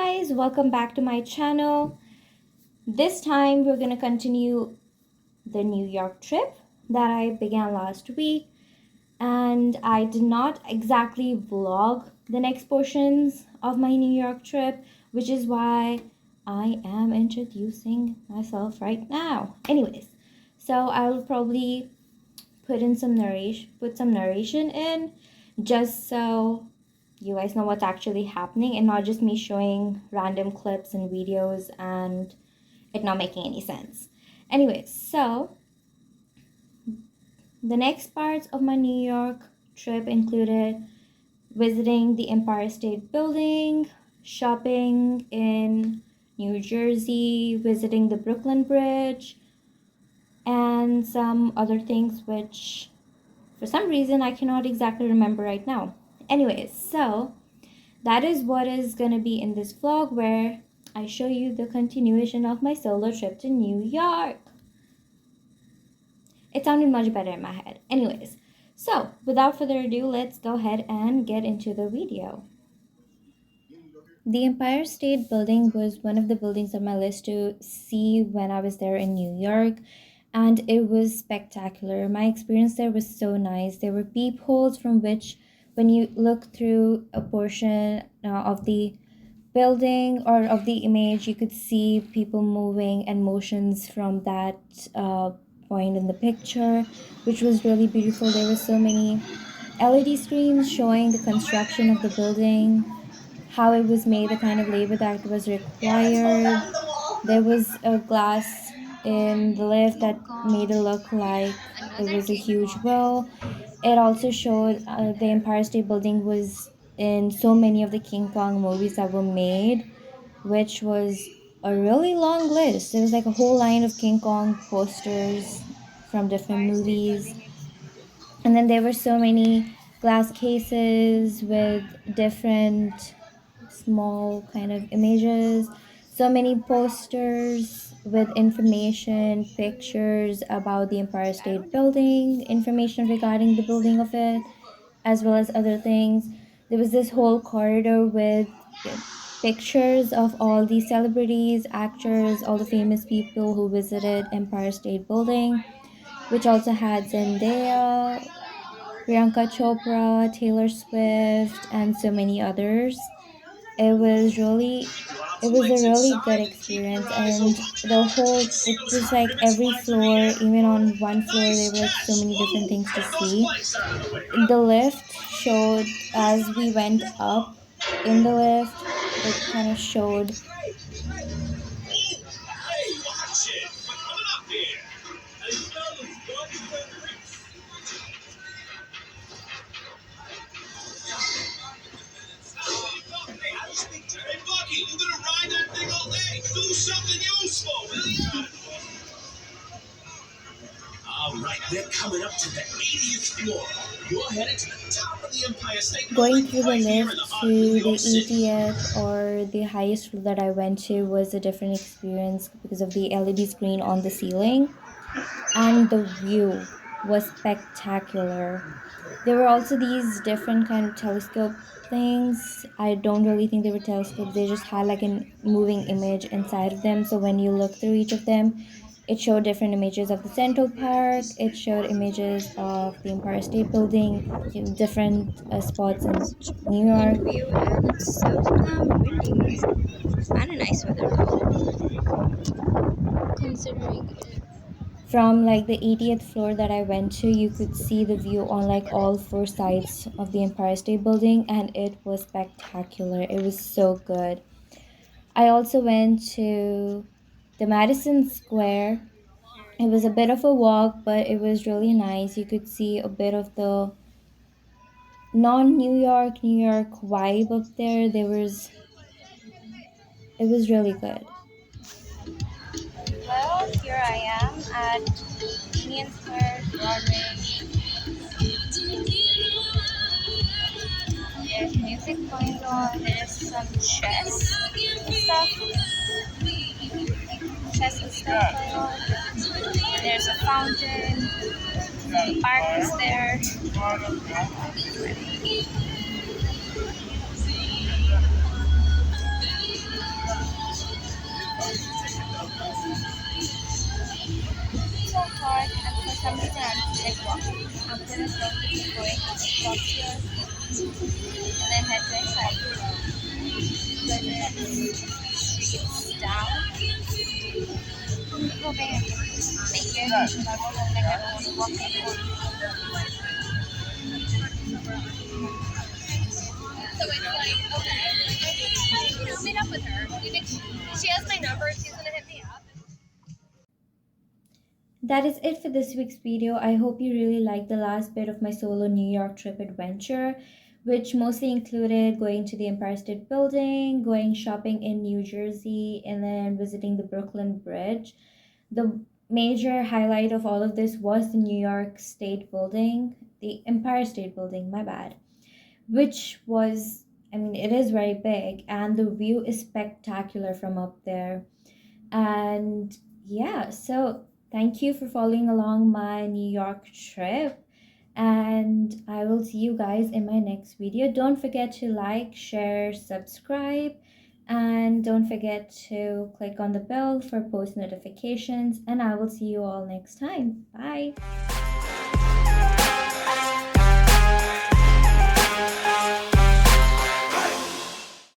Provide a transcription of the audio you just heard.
guys, welcome back to my channel. This time we're going to continue the New York trip that I began last week, and I did not exactly vlog the next portions of my New York trip, which is why I am introducing myself right now. Anyways, so I will probably put some narration in just so you guys know what's actually happening and not just me showing random clips and videos and it not making any sense. Anyways, so the next parts of my New York trip included visiting the Empire State Building, shopping in New Jersey, visiting the Brooklyn Bridge, and some other things which for some reason I cannot exactly remember right now. Anyways, so that is what is going to be in this vlog where I show you the continuation of my solo trip to New York. It sounded much better in my head. Anyways, so without further ado, let's go ahead and get into the video. The Empire State Building was one of the buildings on my list to see when I was there in New York, and it was spectacular. My experience there was so nice. There were peepholes from which, when you look through a portion of the building or of the image, you could see people moving and motions from that point in the picture, which was really beautiful. There were so many LED screens showing the construction of the building, how it was made, the kind of labor that was required. There was a glass in the lift that made it look like it was a huge well. It also showed the Empire State Building was in so many of the King Kong movies that were made, which was a really long list. There was like a whole line of King Kong posters from different movies. And then there were so many glass cases with different small kind of images, so many posters with information, pictures about the Empire State Building, information regarding the building of it, as well as other things. There was this whole corridor with pictures of all the celebrities, actors, all the famous people who visited Empire State Building, which also had Zendaya, Priyanka Chopra, Taylor Swift, and so many others. It was a really good experience, and it was like every floor, even on one floor, there were like so many different things to see. The lift showed as we went up in the lift, it kind of showed Hey, Bucky, you gonna ride that thing all day? Do something useful, will ya? All right, we're coming up to the 80th floor. You're headed to the top of the Empire State Building. going through the lift to the 80th or the highest floor that I went to was a different experience because of the LED screen on the ceiling, and the view was spectacular. There were also these different kind of telescope things. I don't really think they were telescopes. They just had like a moving image inside of them. So when you look through each of them, it showed different images of the Central Park. It showed images of the Empire State Building, different spots in New York. View, and it's so windy. It's kind of nice weather though, considering it. From like the 80th floor that I went to, you could see the view on like all four sides of the Empire State Building, and it was spectacular. It was so good. I also went to the Madison Square. It was a bit of a walk, but it was really nice. You could see a bit of the non-New York vibe up there. It was really good. Well, here I am at Union Square, Broadway. There's music going on. There's some chess and stuff going on. There's a fountain. The park is there. some reason I'm like walking. I'm gonna slowly keep going to the top here and then head to inside. But then it's down. I'm hoping I can make it. Like I don't want to walk anymore. So it's like, okay, I meet up with her. You think she has my number? She's gonna hit me up. That is it for this week's video. I hope you really liked the last bit of my solo New York trip adventure, which mostly included going to the Empire State Building, going shopping in New Jersey, and then visiting the Brooklyn Bridge. The major highlight of all of this was the New York State Building, the Empire State Building, my bad, which was, I mean, it is very big and the view is spectacular from up there. And yeah, so thank you for following along my New York trip. And I will see you guys in my next video. Don't forget to like, share, subscribe, and don't forget to click on the bell for post notifications. And I will see you all next time. Bye.